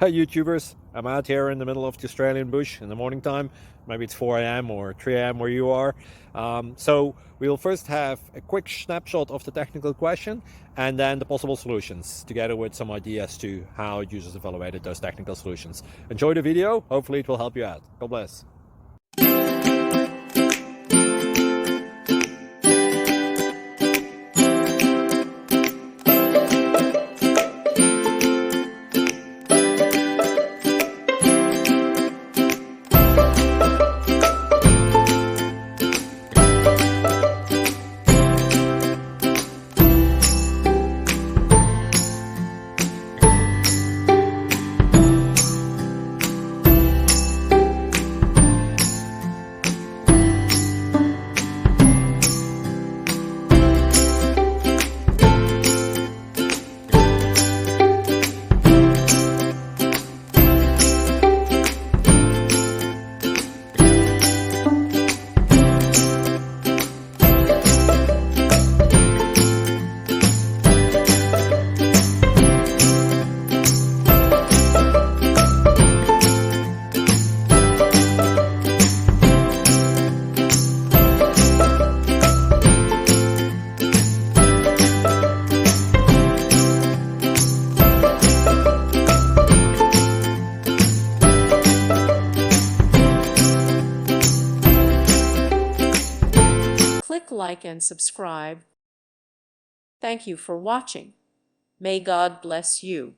Hi YouTubers, I'm out here in the middle of the Australian bush in the morning time. Maybe it's 4 a.m. or 3 a.m. where you are. So we'll first have a quick snapshot of the technical question and then the possible solutions, together with some ideas to how users evaluated those technical solutions. Enjoy the video, hopefully it will help you out. God bless. Click like and subscribe. Thank you for watching. May God bless you.